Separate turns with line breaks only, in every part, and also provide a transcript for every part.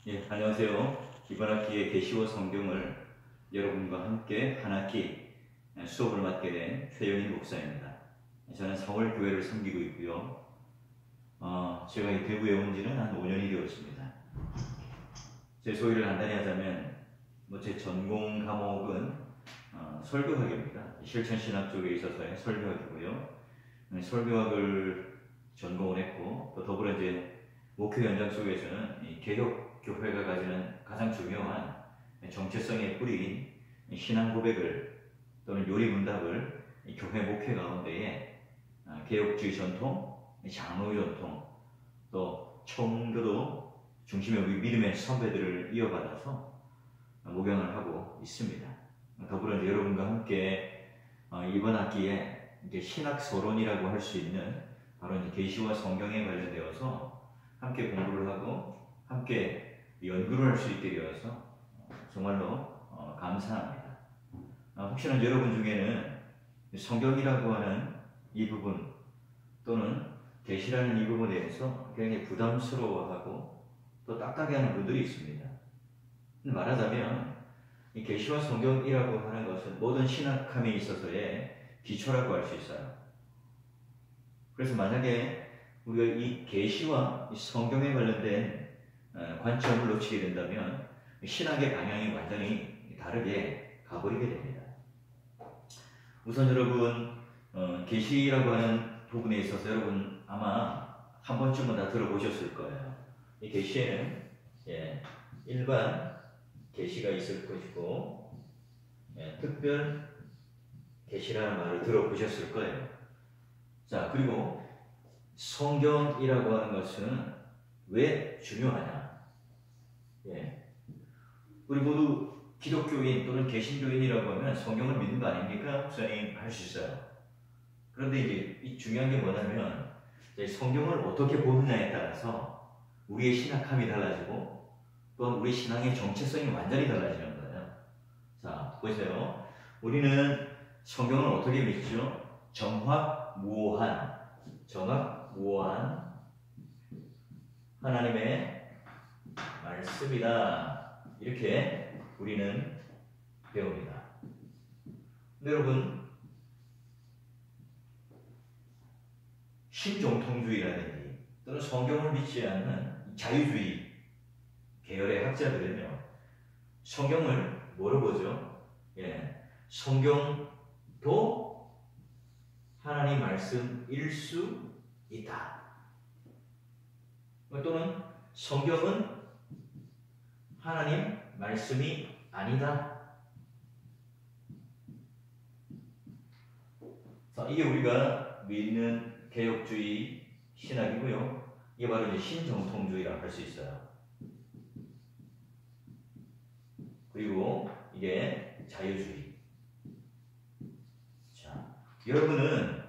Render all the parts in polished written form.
예, 안녕하세요. 이번 학기에 계시오 성경을 여러분과 함께 한 학기 수업을 맡게 된 최영인 목사입니다. 저는 서울교회를 섬기고 있고요. 제가 이 대구에 온 지는 한 5년이 되었습니다. 제 소개를 간단히 하자면, 제 전공 과목은 설교학입니다. 실천신학 쪽에 있어서의 설교학이고요. 설교학을 전공을 했고, 또 더불어 이제 목회 현장 속에서는 이 개혁교회가 가지는 가장 중요한 정체성의 뿌리인 신앙 고백을 또는 요리문답을 교회 목회 가운데에 개혁주의 전통, 장로의 전통, 또 청교도 중심의 우리 믿음의 선배들을 이어받아서 목양을 하고 있습니다. 더불어 여러분과 함께 이번 학기에 이제 신학 서론이라고 할 수 있는 바로 이제 계시와 성경에 관련되어서 함께 공부를 하고 함께 연구를 할 수 있게 되어서 정말로 감사합니다. 혹시나 여러분 중에는 성경이라고 하는 이 부분 또는 계시라는 이 부분에 대해서 굉장히 부담스러워하고 또 딱딱해하는 분들이 있습니다. 말하자면 이 계시와 성경이라고 하는 것은 모든 신학함에 있어서의 기초라고 할 수 있어요. 그래서 만약에 우리가 이 계시와 성경에 관련된 관점을 놓치게 된다면 신학의 방향이 완전히 다르게 가버리게 됩니다. 우선 여러분, 계시라고 하는 부분에 있어서 여러분 아마 한 번쯤은 다 들어보셨을 거예요. 이 계시에는 일반 계시가 있을 것이고 특별 계시라는 말을 들어보셨을 거예요. 자, 그리고 성경이라고 하는 것은 왜 중요하냐? 우리 모두 기독교인 또는 개신교인이라고 하면 성경을 믿는 거 아닙니까? 목사님 할 수 있어요. 그런데 이제 이 중요한 게 뭐냐면 성경을 어떻게 보느냐에 따라서 우리의 신학함이 달라지고 또한 우리 신앙의 정체성이 완전히 달라지는 거예요. 자, 보세요. 우리는 성경을 어떻게 믿죠? 정확무오한 하나님의 말씀이다. 이렇게 우리는 배웁니다. 근데 여러분, 신정통주의라든지 또는 성경을 믿지 않는 자유주의 계열의 학자들은요, 성경을 뭐로 보죠? 성경도 하나님 말씀일 수 있다. 또는 성경은 하나님 말씀이 아니다. 자, 이게 우리가 믿는 개혁주의 신학이고요. 이게 바로 이제 신정통주의라고 할 수 있어요. 그리고 이게 자유주의. 자, 여러분은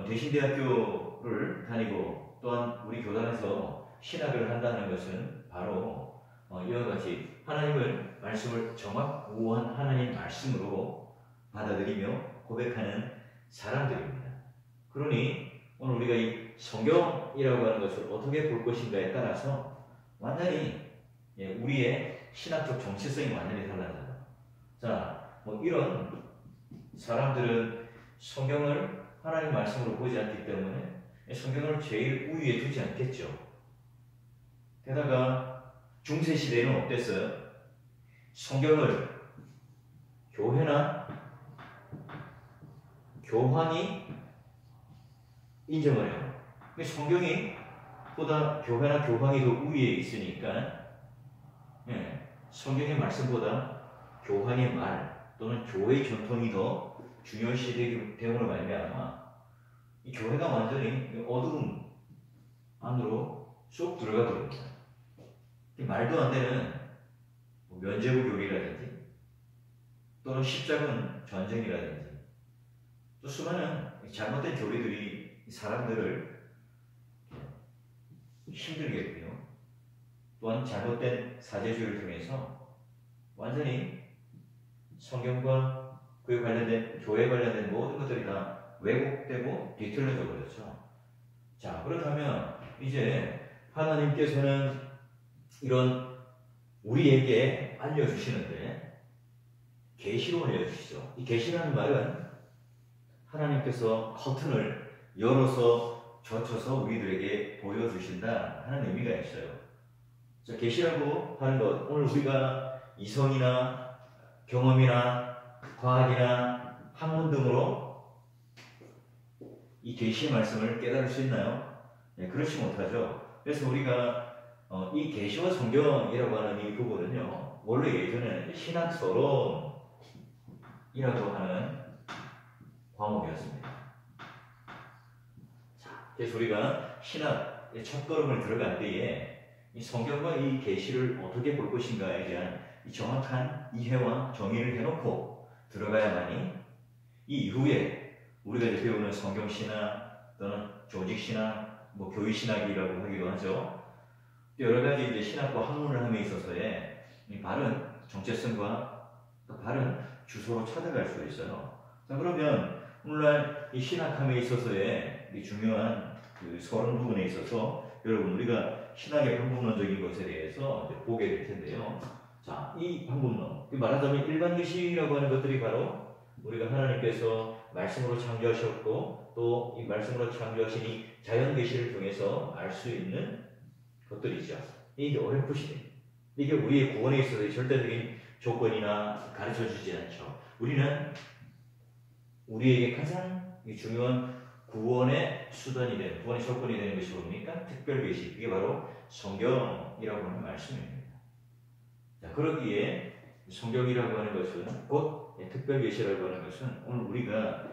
대신대학교를 다니고 또한 우리 교단에서 신학을 한다는 것은 바로 이와 같이 하나님을 말씀을 정확무오한 하나님 말씀으로 받아들이며 고백하는 사람들입니다. 그러니 오늘 우리가 이 성경이라고 하는 것을 어떻게 볼 것인가에 따라서 완전히 우리의 신학적 정체성이 완전히 달라져요. 자, 이런 사람들은 성경을 하나님 말씀으로 보지 않기 때문에 성경을 제일 우위에 두지 않겠죠. 게다가 중세시대에는 어땠어요? 성경을 교회나 교황이 인정을 해요. 성경이 보다 교회나 교황이 더 우위에 있으니까 성경의 말씀보다 교황의 말 또는 교회의 전통이 더 중요시 되므로 말미암아 이 교회가 완전히 어두움 안으로 쏙 들어가 버립니다. 말도 안 되는 면죄부 교리라든지 또는 십자군 전쟁이라든지 또 수많은 잘못된 교리들이 사람들을 힘들게 했고요. 또한 잘못된 사제주의를 통해서 완전히 성경과 그에 관련된 교회에 관련된 모든 것들이 다 왜곡되고 뒤틀려져 버렸죠. 자, 그렇다면 이제 하나님께서는 이런 우리에게 알려주시는데 계시로 알려주시죠. 이 계시라는 말은 하나님께서 커튼을 열어서 젖혀서 우리들에게 보여주신다 하는 의미가 있어요. 자, 계시라고 하는 것, 오늘 우리가 이성이나 경험이나 과학이나 학문 등으로 이 계시의 말씀을 깨달을 수 있나요? 네, 그렇지 못하죠. 그래서 우리가 이 계시와 성경이라고 하는 이 부분은요, 원래 예전에는 신학 서론이라고 하는 과목이었습니다. 자, 그래서 우리가 신학의 첫걸음을 들어갈 때에 이 성경과 이 계시를 어떻게 볼 것인가에 대한 이 정확한 이해와 정의를 해놓고 들어가야만이 이 이후에 우리가 이제 배우는 성경신학 또는 조직신학, 교리신학이라고 하기도 하죠. 여러 가지 이제 신학과 학문을 함에 있어서의 이 바른 정체성과 또 바른 주소로 찾아갈 수 있어요. 자, 그러면 오늘날 이 신학함에 있어서의 이 중요한 그 서론 부분에 있어서 여러분 우리가 신학의 방법론적인 것에 대해서 이제 보게 될 텐데요. 자, 이 방법론, 말하자면 일반 계시라고 하는 것들이 바로 우리가 하나님께서 말씀으로 창조하셨고 또 이 말씀으로 창조하신 이 자연 계시를 통해서 알 수 있는 것들이죠. 이게 OFC입니다. 이게 우리의 구원에 있어서 절대적인 조건이나 가르쳐 주지 않죠. 우리는 우리에게 가장 중요한 구원의 수단이 되는, 구원의 조건이 되는 것이 뭡니까? 특별계시. 그게 바로 성경이라고 하는 말씀입니다. 자, 그러기에 성경이라고 하는 것은 곧 특별계시라고 하는 것은 오늘 우리가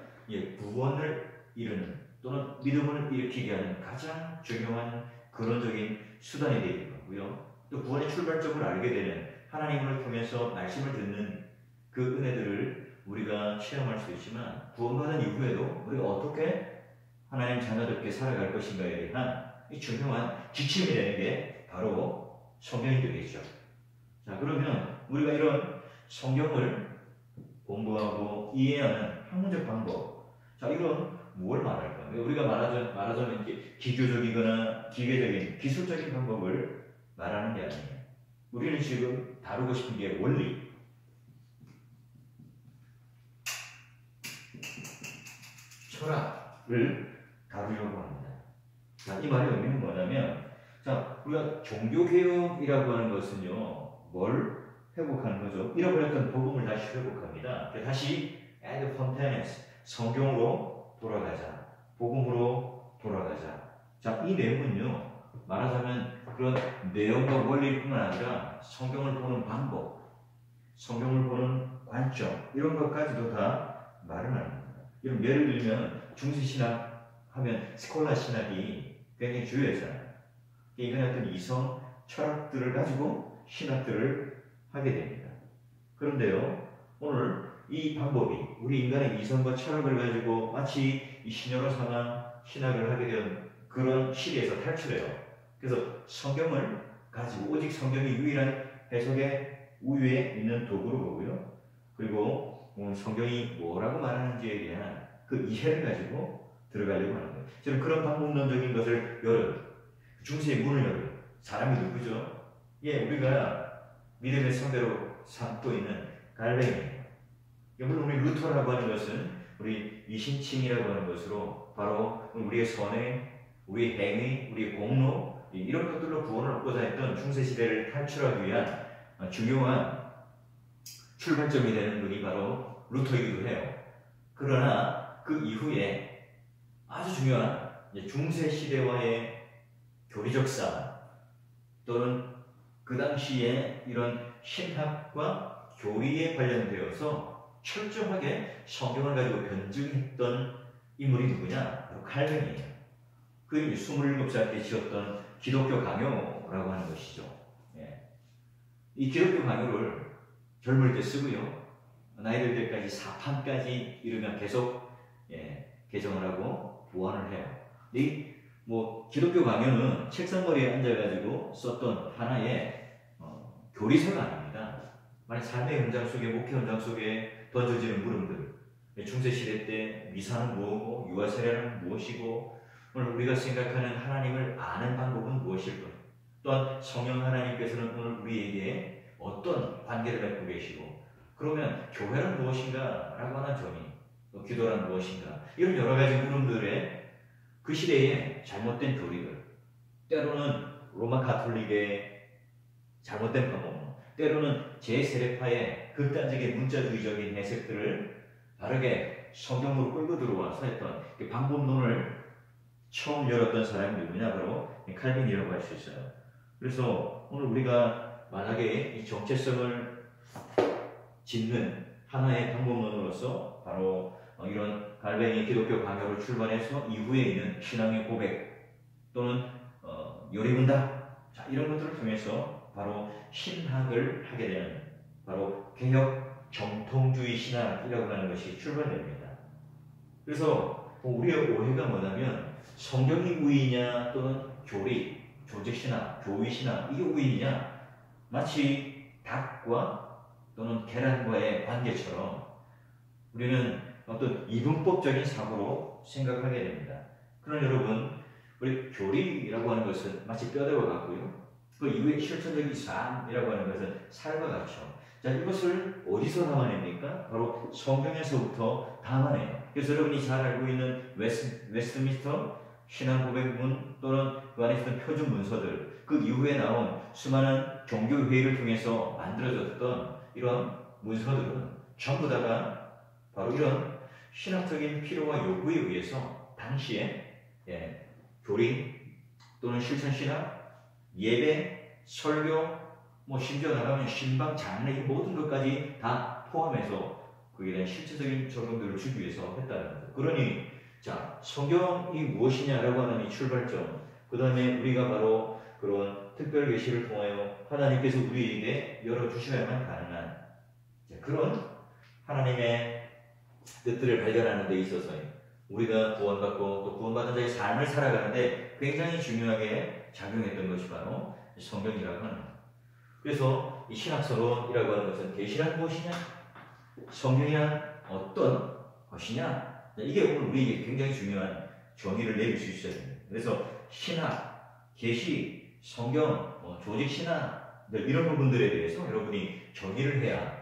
구원을 이루는 또는 믿음을 일으키게 하는 가장 중요한 근원적인 수단이 되는 거고요. 또 구원의 출발점을 알게 되는, 하나님을 통해서 말씀을 듣는 그 은혜들을 우리가 체험할 수 있지만, 구원받은 이후에도 우리가 어떻게 하나님 자녀답게 살아갈 것인가에 대한 이 중요한 지침이 되는 게 바로 성경이 되겠죠. 자, 그러면 우리가 이런 성경을 공부하고 이해하는 학문적 방법, 자, 이건 뭘 말할까? 우리가 말하자면 이제 기교적이거나 기계적인 기술적인 방법을 말하는 게 아니에요. 우리는 지금 다루고 싶은 게 원리, 철학을 다루려고 합니다. 자, 이 말의 의미는 뭐냐면, 자, 우리가 종교개혁이라고 하는 것은요, 뭘 회복하는 거죠? 잃어버렸던 복음을 다시 회복합니다. 다시 ad fontaines, 성경으로 돌아가자, 복음으로 돌아가자. 자, 이 내용은요, 말하자면 그런 내용과 원리뿐만 아니라 성경을 보는 방법, 성경을 보는 관점, 이런 것까지도 다 말을 합니다. 예를 들면 중세신학 하면 스콜라 신학이 굉장히 주요했잖아요. 이런 어떤 이성 철학들을 가지고 신학들을 하게 됩니다. 그런데요, 오늘 이 방법이 우리 인간의 이성과 철학을 가지고 마치 이 신여로 삼아 신학을 하게 된 그런 시기에서 탈출해요. 그래서 성경을 가지고 오직 성경이 유일한 해석의 우위에 있는 도구로 보고요. 그리고 오늘 성경이 뭐라고 말하는지에 대한 그 이해를 가지고 들어가려고 하는 거예요. 저는 그런 방법론적인 것을 열은, 중세의 문을 열은 사람이 누구죠? 우리가 믿음의 상대로 삼고 있는 갈뱅이에요. 물론 우리 루터라고 하는 것은 우리 이신칭이라고 하는 것으로 바로 우리의 선행, 우리의 행위, 우리의 공로, 이런 것들로 구원을 얻고자 했던 중세시대를 탈출하기 위한 중요한 출발점이 되는 분이 바로 루터이기도 해요. 그러나 그 이후에 아주 중요한 중세시대와의 교리적 싸움 또는 그 당시에 이런 신학과 교리에 관련되어서 철저하게 성경을 가지고 변증했던 인물이 누구냐? 바로 칼뱅이에요. 그 27살 지었던 기독교 강요라고 하는 것이죠. 이 기독교 강요를 젊을 때 쓰고요. 나이 들 때까지 사판까지 이르면 계속 개정을 하고 보완을 해요. 이 기독교 강요는 책상머리에 앉아가지고 썼던 하나의 교리서가 아닙니다. 만약 삶의 현장 속에, 목회 현장 속에 던져지는 물음들, 중세시대 때 미사는 무엇이고 유아 세례는 무엇이고 오늘 우리가 생각하는 하나님을 아는 방법은 무엇일까? 또한 성령 하나님께서는 오늘 우리에게 어떤 관계를 맺고 계시고, 그러면 교회란 무엇인가? 라고 하는 점이, 또 기도란 무엇인가? 이런 여러 가지 물음들에 그 시대에 잘못된 교리들, 때로는 로마 가톨릭의 잘못된 방법, 때로는 제세례파의 극단적인 문자주의적인 해석들을 바르게 성경으로 끌고 들어와서 했던 그 방법론을 처음 열었던 사람이 누구냐? 바로 칼빈이라고 할 수 있어요. 그래서 오늘 우리가 만약에 이 정체성을 짓는 하나의 방법론으로서 바로 이런 갈뱅이 기독교 강요를 출발해서 이후에 있는 신앙의 고백 또는 요리문답, 자, 이런 것들을 통해서 바로 신학을 하게 되는 바로 개혁 정통주의 신학이라고 하는 것이 출발됩니다. 그래서 우리의 오해가 뭐냐면 성경이 우위냐 또는 교리, 조직신학, 교위신학 이게 우위냐, 마치 닭과 또는 계란과의 관계처럼 우리는 어떤 이분법적인 사고로 생각하게 됩니다. 그러나 여러분, 우리 교리라고 하는 것은 마치 뼈대와 같고요, 그 이후에 실천적인 삶이라고 하는 것은 삶과 같죠. 자, 이것을 어디서 담아냅니까? 바로 성경에서부터 담아내요. 그래서 여러분이 잘 알고 있는 웨스트민스터 신앙 고백문 또는 그 안에 있던 표준 문서들, 그 이후에 나온 수많은 종교회의를 통해서 만들어졌던 이런 문서들은 전부 다가 바로 이런 신학적인 필요와 요구에 의해서 당시에 교리 또는 실천신학, 예배, 설교, 심지어 나가면 신방, 장례 이 모든 것까지 다 포함해서 거기에 대한 실체적인 적용들을 주기 위해서 했다는 거죠. 그러니 자, 성경이 무엇이냐라고 하는 이 출발점, 그 다음에 우리가 바로 그런 특별 계시를 통하여 하나님께서 우리에게 열어주셔야만 가능한 그런 하나님의 뜻들을 발견하는 데 있어서 우리가 구원받고 또 구원받은 자의 삶을 살아가는데 굉장히 중요하게 작용했던 것이 바로 성경이라고 하는 거예요. 그래서 이 신학서론이라고 하는 것은 계시란 무엇이냐? 성경이란 어떤 것이냐? 이게 오늘 우리에게 굉장히 중요한 정의를 내릴 수 있어야 됩니다. 그래서 신학, 계시, 성경, 조직신학 이런 부분들에 대해서 여러분이 정의를 해야,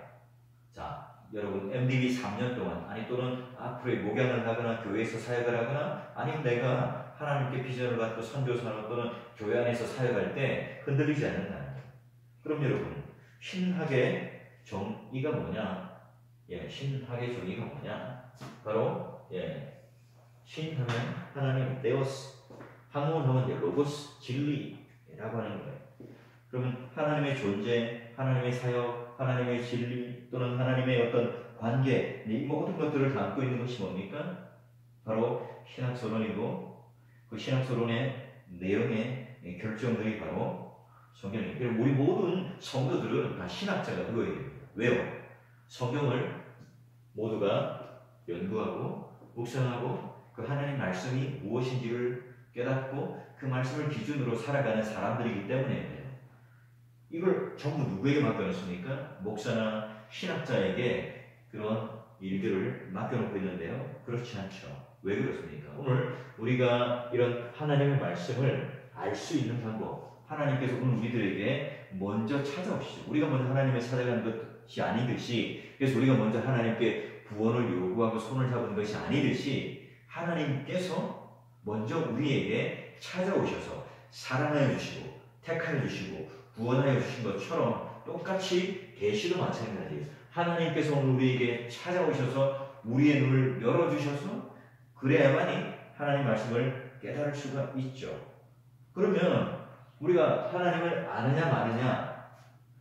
자, 여러분 MDB 3년 동안 아니 또는 앞으로 목양을 하거나 교회에서 사역을 하거나 아니면 내가 하나님께 비전을 받고 선교사로 또는 교회 안에서 사역할 때 흔들리지 않는다는 거예요. 그럼 여러분, 신학의 정의가 뭐냐? 신학의 정의가 뭐냐? 바로 신하면 하나님 데오스, 학문하면 로고스, 진리라고 하는 거예요. 그러면 하나님의 존재, 하나님의 사역, 하나님의 진리 또는 하나님의 어떤 관계, 이 모든 것들을 담고 있는 것이 뭡니까? 바로 신학서론이고, 그 신학서론의 내용의 결정들이 바로 성경이에요. 그리고 우리 모든 성도들은 다 신학자가 되어야 됩니다. 왜요? 성경을 모두가 연구하고 묵상하고 그 하나님 말씀이 무엇인지를 깨닫고 그 말씀을 기준으로 살아가는 사람들이기 때문에 이걸 전부 누구에게 맡겨놓습니까? 목사나 신학자에게 그런 일들을 맡겨놓고 있는데요. 그렇지 않죠. 왜 그렇습니까? 오늘 우리가 이런 하나님의 말씀을 알 수 있는 방법, 하나님께서 오늘 우리들에게 먼저 찾아오시죠. 우리가 먼저 하나님을 찾아가는 것이 아니듯이, 그래서 우리가 먼저 하나님께 구원을 요구하고 손을 잡은 것이 아니듯이 하나님께서 먼저 우리에게 찾아오셔서 사랑하여 주시고 택하여 주시고 구원하여 주신 것처럼 똑같이 계시도 마찬가지예요. 하나님께서 오늘 우리에게 찾아오셔서 우리의 눈을 열어주셔서 그래야만이 하나님 말씀을 깨달을 수가 있죠. 그러면 우리가 하나님을 아느냐 마느냐,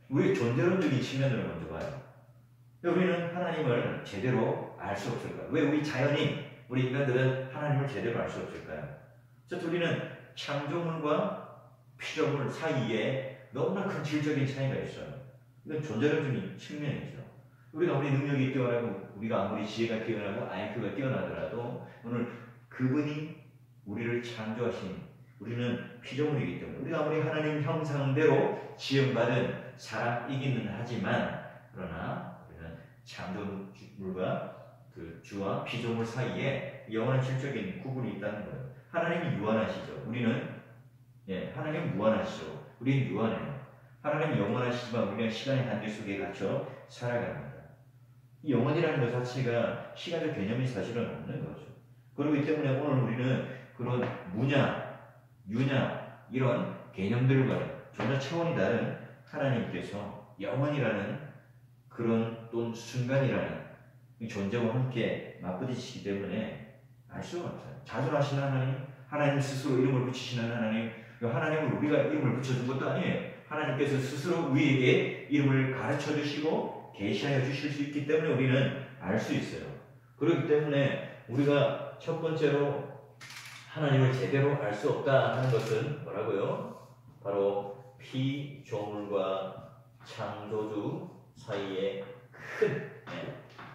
우리의 존재론적인 측면으로 먼저 봐요. 우리는 하나님을 제대로 알 수 없을까요? 왜 우리 자연인, 우리 인간들은 하나님을 제대로 알 수 없을까요? 우리는 창조물과 피조물 사이에 너무나 큰 질적인 차이가 있어요. 이건 존재론적인 측면이죠. 우리가 아무리 능력이 뛰어나고 우리가 아무리 지혜가 뛰어나고 IQ가 뛰어나더라도 오늘 그분이 우리를 창조하신, 우리는 피조물이기 때문에 우리가 아무리 하나님 형상대로 지음받은 사람이기는 하지만 그러나 우리는 창조물과 그 주와 피조물 사이에 영원한 질적인 구분이 있다는 거예요. 하나님이 유한하시죠. 우리는 하나님은 무한하시죠. 우리는 유한해요. 하나님은 영원하시지만 우리는 시간의 한계 속에 갇혀 살아갑니다. 이 영원이라는 것 자체가 시간적 개념이 사실은 없는 거죠. 그렇기 때문에 오늘 우리는 그런 무냐, 유냐 이런 개념들과는 전혀 차원이 다른 하나님께서 영원이라는 그런 또 순간이라는 존재와 함께 맞부딪히기 때문에 알 수가 없어요. 자존하시는 하나님, 하나님 스스로 이름을 붙이시는 하나님, 하나님을 우리가 이름을 붙여준 것도 아니에요. 하나님께서 스스로 우리에게 이름을 가르쳐 주시고 계시하여 주실 수 있기 때문에 우리는 알 수 있어요. 그렇기 때문에 우리가 첫 번째로 하나님을 제대로 알 수 없다 하는 것은 뭐라고요? 바로 피조물과 창조주 사이에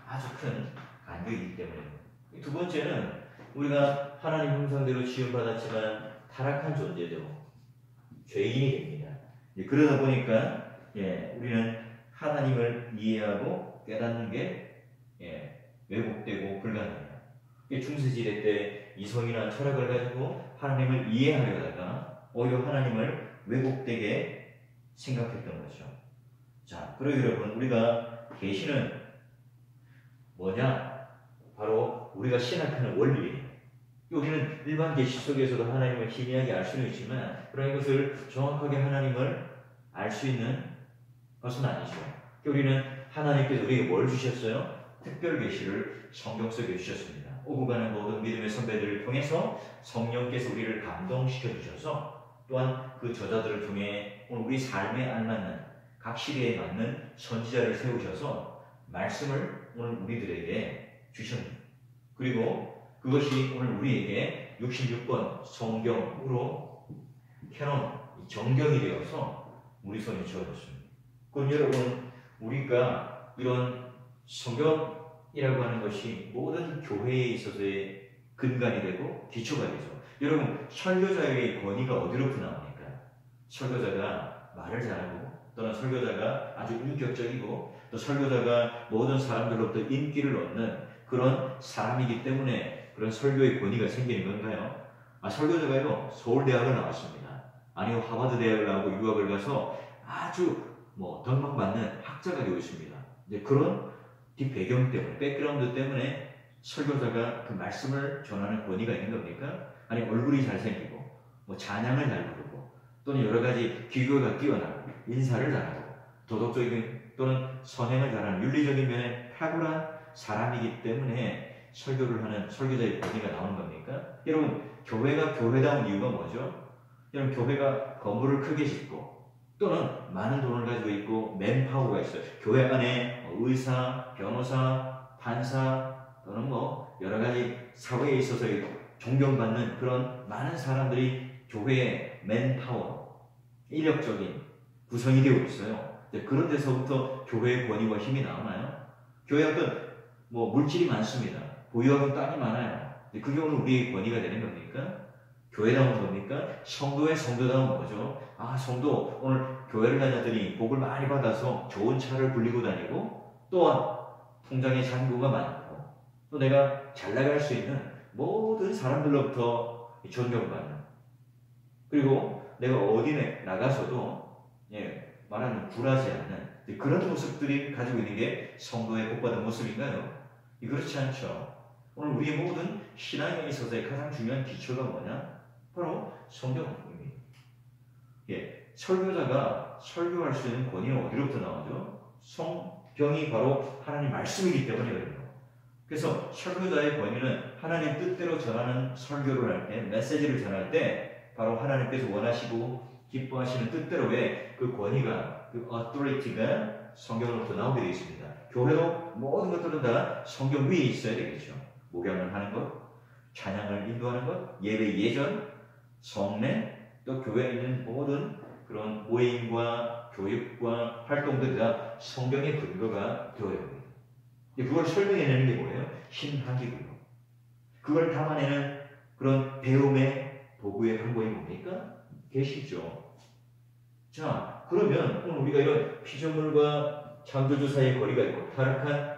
아주 큰 간격이기 때문입니다. 두 번째는 우리가 하나님 형상대로 지음받았지만 타락한 존재죠. 죄인이 됩니다. 그러다 보니까 우리는 하나님을 이해하고 깨닫는 게 왜곡되고 불가능해요. 중세시대 때 이성이나 철학을 가지고 하나님을 이해하려다가 오히려 하나님을 왜곡되게 생각했던 거죠. 자, 그러기 여러분, 우리가 계시는 뭐냐? 바로 우리가 신학하는 원리예요. 우리는 일반 계시 속에서도 하나님을 희미하게 알 수는 있지만 그런 것을 정확하게 하나님을 알 수 있는 것은 아니죠. 우리는 하나님께서 우리에게 뭘 주셨어요? 특별 계시를 성경 속에 주셨습니다. 오고 가는 모든 믿음의 선배들을 통해서 성령께서 우리를 감동시켜 주셔서 또한 그 저자들을 통해 오늘 우리 삶에 알맞는 각 시대에 맞는 선지자를 세우셔서 말씀을 오늘 우리들에게 주셨습니다. 그리고 그것이 오늘 우리에게 66번 성경으로 캐논, 정경이 되어서 우리 손에 주어졌습니다. 그럼 여러분, 우리가 이런 성경이라고 하는 것이 모든 교회에 있어서의 근간이 되고 기초가 되죠. 여러분, 설교자의 권위가 어디로부터 나옵니까? 설교자가 말을 잘하고 또는 설교자가 아주 인격적이고 또 설교자가 모든 사람들로부터 인기를 얻는 그런 사람이기 때문에 그런 설교의 권위가 생기는 건가요? 설교자가요, 서울대학을 나왔습니다. 아니요, 하버드 대학을 나오고 유학을 가서 아주 덕망받는 학자가 되고 있습니다. 이제 그런 뒷배경 때문에, 백그라운드 때문에 설교자가 그 말씀을 전하는 권위가 있는 겁니까? 아니, 얼굴이 잘생기고, 찬양을 잘 부르고, 또는 여러 가지 기교가 뛰어나고, 인사를 잘하고, 도덕적인 또는 선행을 잘하는 윤리적인 면에 탁월한 사람이기 때문에 설교를 하는 설교자의 권위가 나오는 겁니까? 여러분, 교회가 교회다운 이유가 뭐죠? 여러분, 교회가 건물을 크게 짓고 또는 많은 돈을 가지고 있고 맨파워가 있어요. 교회 안에 의사, 변호사, 판사 또는 여러 가지 사회에 있어서 존경받는 그런 많은 사람들이 교회의 맨파워, 인력적인 구성이 되어 있어요. 그런 데서부터 교회의 권위와 힘이 나오나요? 교회 어떤 물질이 많습니다. 보유하고 땅이 많아요. 그게 오늘 우리의 권위가 되는 겁니까? 교회다운 겁니까? 성도의 성도다운 거죠. 성도 오늘 교회를 다녔더니 복을 많이 받아서 좋은 차를 굴리고 다니고 또한 통장에 잔고가 많고 또 내가 잘 나갈 수 있는 모든 사람들로부터 존경받는, 그리고 내가 어디에 나가서도 말하는 굴하지 않는 그런 모습들이 가지고 있는 게 성도의 복받은 모습인가요? 그렇지 않죠. 오늘 우리의 모든 신앙에 있어서의 가장 중요한 기초가 뭐냐? 바로 성경입니다. 설교자가 설교할 수 있는 권위는 어디로부터 나오죠? 성경이 바로 하나님 말씀이기 때문에 그래요. 그래서 설교자의 권위는 하나님 뜻대로 전하는 설교를 할 때, 메시지를 전할 때 바로 하나님께서 원하시고 기뻐하시는 뜻대로의 그 권위가, 그 authority가 성경으로부터 나오게 되어 있습니다. 교회도 모든 것들은 다 성경 위에 있어야 되겠죠. 목양을 하는 것, 찬양을 인도하는 것, 예배 예전, 성례, 또 교회에 있는 모든 그런 모임과 교육과 활동들이 다 성경의 근거가 되어야 합니다. 그걸 설명해내는 게 뭐예요? 신학이고요. 그걸 담아내는 그런 배움의 도구의 방법이 뭡니까? 계시죠. 자, 그러면 오늘 우리가 이런 피조물과 창조주 사이의 거리가 있고 타락한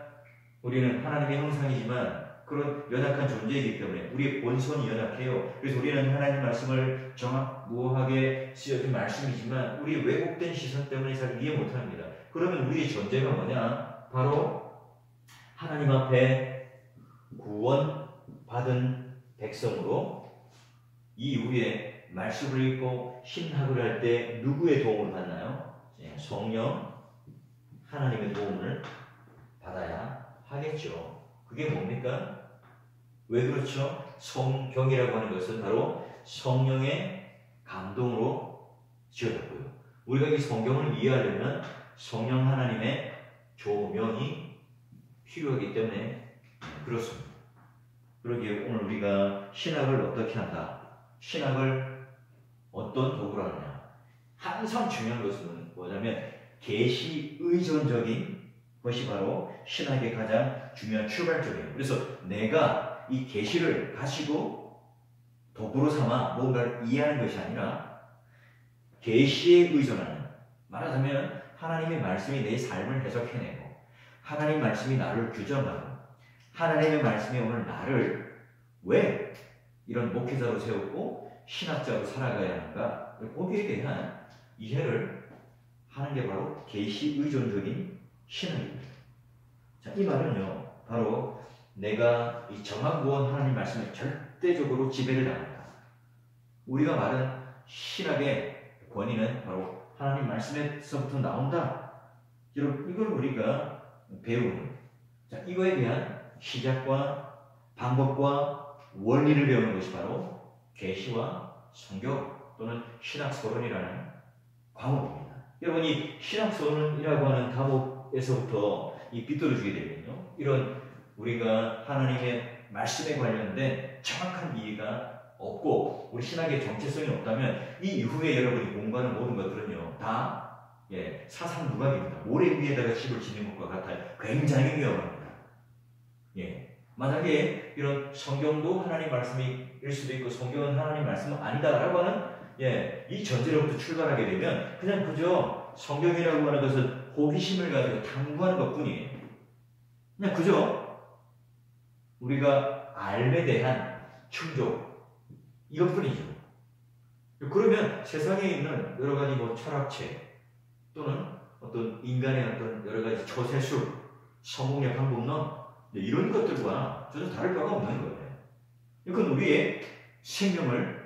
우리는 하나님의 형상이지만 그런 연약한 존재이기 때문에 우리의 본성이 연약해요. 그래서 우리는 하나님 말씀을 정확무하게 쓰여진 말씀이지만 우리 왜곡된 시선 때문에 잘 이해 못합니다. 그러면 우리의 존재가 뭐냐? 바로 하나님 앞에 구원받은 백성으로 이후에 말씀을 읽고 신학을 할 때 누구의 도움을 받나요? 성령 하나님의 도움을 받아야 하겠죠. 그게 뭡니까? 왜 그렇죠? 성경이라고 하는 것은 바로 성령의 감동으로 지어졌고요. 우리가 이 성경을 이해하려면 성령 하나님의 조명이 필요하기 때문에 그렇습니다. 그러기에 오늘 우리가 신학을 어떻게 한다? 신학을 어떤 도구로 하느냐? 항상 중요한 것은 뭐냐면 계시 의존적인 것이 바로 신학의 가장 중요한 출발점이에요. 그래서 내가 이 계시를 가지고 도구로 삼아 뭔가를 이해하는 것이 아니라 계시에 의존하는, 말하자면 하나님의 말씀이 내 삶을 해석해내고 하나님 말씀이 나를 규정하고 하나님의 말씀이 오늘 나를 왜 이런 목회자로 세웠고 신학자로 살아가야 하는가, 거기에 대한 이해를 하는 게 바로 계시 의존적인 신학입니다. 자, 이 말은요, 바로 내가 이 정확무원 하나님 말씀에 절대적으로 지배를 당한다. 우리가 말하는 신학의 권위는 바로 하나님 말씀에서부터 나온다. 여러분, 이걸 우리가 배우는, 자, 이거에 대한 시작과 방법과 원리를 배우는 것이 바로 계시와 성경 또는 신학서론이라는 과목입니다. 여러분, 이 신학서론이라고 하는 과목에서부터 이 비뚤어지게 되면요, 이런 우리가 하나님의 말씀에 관련된 정확한 이해가 없고 우리 신학의 정체성이 없다면 이 이후에 여러분이 공부하는 모든 것들은요 다 사상 누각입니다. 모래 위에다가 집을 짓는 것과 같아요. 굉장히 위험합니다. 만약에 이런 성경도 하나님 말씀일 수도 있고 성경은 하나님 말씀은 아니다라고 하는 이 전제로부터 출발하게 되면 그냥 그저 성경이라고 하는 것은 호기심을 가지고 탐구하는 것뿐이에요. 그냥 그저 우리가 알에 대한 충족, 이것뿐이죠. 그러면 세상에 있는 여러 가지 철학책 또는 어떤 인간의 어떤 여러 가지 처세술, 성공의 방법론 이런 것들과 전혀 다를 바가 없는 거예요. 이건 우리의 생명을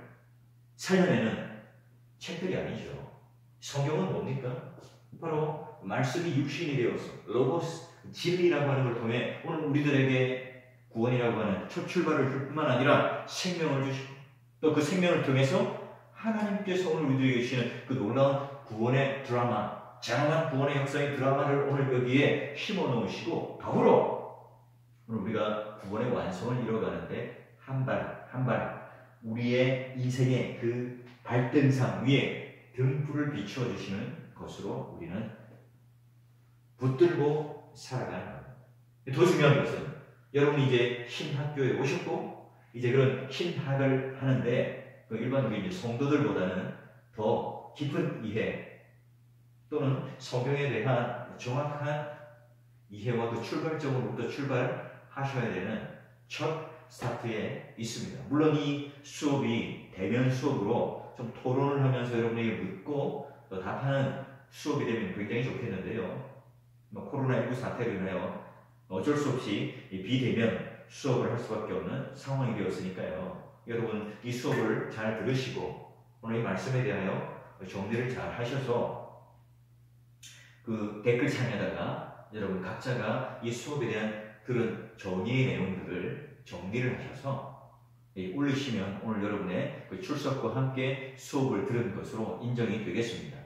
살려내는 책들이 아니죠. 성경은 뭡니까? 바로 말씀이 육신이 되어서 로고스, 진리라고 하는 걸 통해 오늘 우리들에게 구원이라고 하는 첫 출발을 줄 뿐만 아니라 생명을 주시고 또 그 생명을 통해서 하나님께서 오늘 우리들에게 주시는 그 놀라운 구원의 드라마, 장엄한 구원의 역사의 드라마를 오늘 여기에 심어 놓으시고 더불어 오늘 우리가 구원의 완성을 이뤄가는데 한 발 한 발 우리의 인생의 그 발등상 위에 등불을 비추어 주시는 것으로 우리는 붙들고 살아가는 겁니다. 더 중요한 것은 여러분이 이제 신학교에 오셨고 이제 그런 신학을 하는데 그 일반적인 이제 성도들보다는 더 깊은 이해 또는 성경에 대한 정확한 이해와 그 출발점으로부터 출발하셔야 되는 첫 스타트에 있습니다. 물론 이 수업이 대면 수업으로 좀 토론을 하면서 여러분에게 묻고 또 답하는 수업이 되면 굉장히 좋겠는데요. 코로나19 사태로 인하여 어쩔 수 없이 이 비대면 수업을 할 수밖에 없는 상황이 되었으니까요. 여러분 이 수업을 잘 들으시고 오늘 이 말씀에 대하여 정리를 잘 하셔서 그 댓글창에다가 여러분 각자가 이 수업에 대한 들은 정의의 내용들을 정리를 하셔서 올리시면 오늘 여러분의 그 출석과 함께 수업을 들은 것으로 인정이 되겠습니다.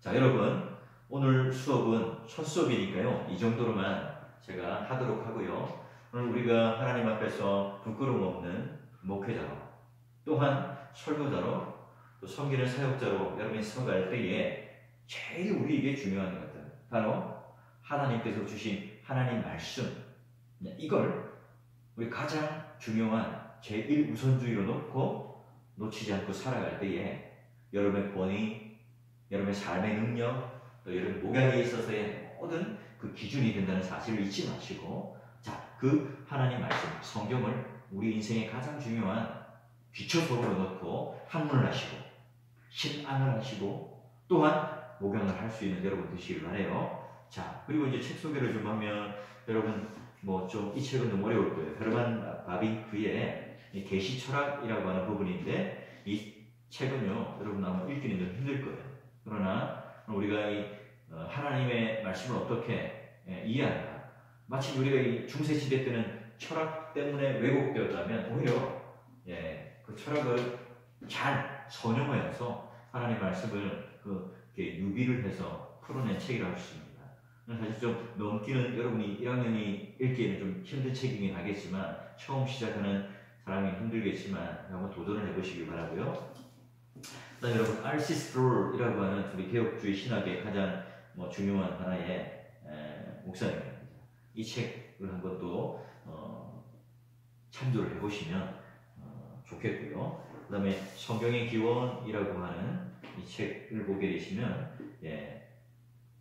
자, 여러분 오늘 수업은 첫 수업이니까요. 이 정도로만 제가 하도록 하고요. 오늘 우리가 하나님 앞에서 부끄러움 없는 목회자로 또한 설교자로 또 섬기는 사역자로 여러분이 서갈 때에 제일 우리에게 중요한 것들 바로 하나님께서 주신 하나님 말씀 이걸 우리 가장 중요한 제1우선주의로 놓고 놓치지 않고 살아갈 때에 여러분의 권위, 여러분의 삶의 능력 또 여러분 목양에 있어서의 모든 그 기준이 된다는 사실을 잊지 마시고 자, 그 하나님 말씀, 성경을 우리 인생의 가장 중요한 기초소로 넣고 학문을 하시고 신앙을 하시고 또한 목양을 할 수 있는 여러분 되시길 바라요. 자, 그리고 이제 책 소개를 좀 하면 여러분 뭐 좀 이 책은 좀 어려울 거예요. 헤르만 바빙크의 계시 철학이라고 하는 부분인데 이 책은요 여러분 아마 읽기는 좀 힘들 거예요. 그러나 우리가 이 하나님의 말씀을 어떻게 이해하는가, 마치 우리가 이 중세시대 때는 철학 때문에 왜곡되었다면 오히려 그 철학을 잘 선용하여서 하나님의 말씀을 이렇게 유비를 해서 풀어낸 책이라고 할 수 있습니다. 사실 좀 넘기는 여러분이 1학년이 읽기에는 좀 힘든 책이긴 하겠지만 처음 시작하는 사람이 힘들겠지만 한번 도전을 해보시길 바라고요. 그다음에 여러분 R.C. 스프롤이라고 하는 우리 개혁주의 신학의 가장 중요한 하나의 목사님입니다. 이 책을 한번 또 참조를 해보시면 좋겠고요. 그 다음에 성경의 기원이라고 하는 이 책을 보게 되시면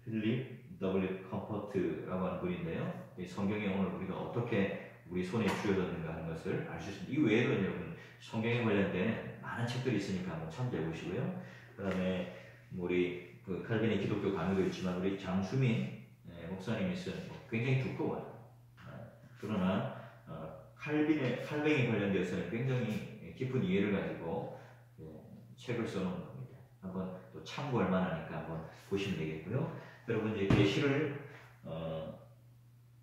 필립 W. 컴포트라고 하는 분인데요. 이 성경이 오늘 우리가 어떻게 우리 손에 쥐어졌는가 하는 것을 알 수 있습니다. 이 외에도 여러분 성경에 관련된 많은 책들이 있으니까 한번 참조해 보시고요. 그 다음에 우리 칼빈의 기독교 강의도 있지만 우리 장수민 목사님이 쓴 굉장히 두꺼워요. 그러나 칼빈에 관련되어서는 굉장히 깊은 이해를 가지고 책을 써놓은 겁니다. 한번 또 참고할 만하니까 한번 보시면 되겠고요. 여러분 이제 계시를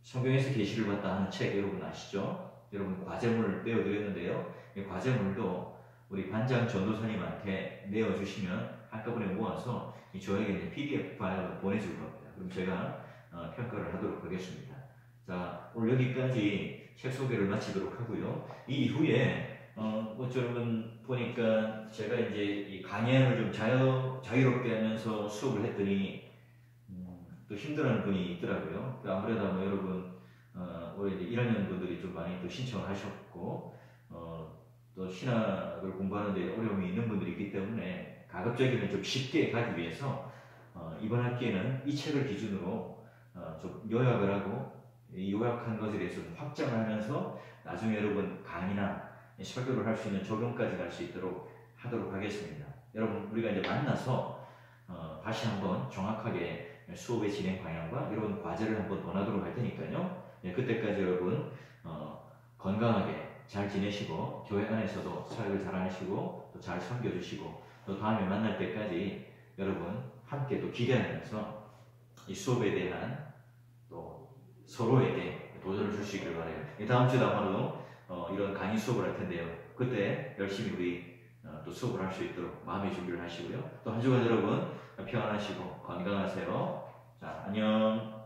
성경에서 계시를 받다 하는 책 여러분 아시죠? 여러분 과제문을 내어드렸는데요. 이 과제문도 우리 반장 전도사님한테 내어주시면 한꺼번에 모아서 저에게 이제 PDF 파일로 보내줄 겁니다. 그럼 제가 평가를 하도록 하겠습니다. 자, 오늘 여기까지 책 소개를 마치도록 하고요. 이 이후에 여러분 보니까 제가 이제 이 강연을 좀 자유롭게 하면서 수업을 했더니 또 힘들어하는 분이 있더라고요. 아무래도 여러분 올해 이제 1학년 분들이 좀 많이 또 신청을 하셨고 또 신학을 공부하는데 어려움이 있는 분들이 있기 때문에 가급적이면 좀 쉽게 가기 위해서 이번 학기에는 이 책을 기준으로 좀 요약을 하고 이 요약한 것에 대해서 확장을 하면서 나중에 여러분 강의나 설교를 할 수 있는 적용까지 갈 수 있도록 하도록 하겠습니다. 여러분 우리가 이제 만나서 다시 한번 정확하게 수업의 진행 방향과 여러분 과제를 한번 논하도록 할 테니까요. 그때까지 여러분 건강하게 잘 지내시고 교회 안에서도 사역을 잘 하시고 또 잘 섬겨주시고 또 다음에 만날 때까지 여러분 함께 또 기대하면서 이 수업에 대한 또 서로에게 도전을 줄 수 있기를 바라요. 다음 주에 아마도 이런 강의 수업을 할 텐데요. 그때 열심히 우리 또 수업을 할 수 있도록 마음의 준비를 하시고요. 또 한 주간 여러분 평안하시고 건강하세요. 자, 안녕.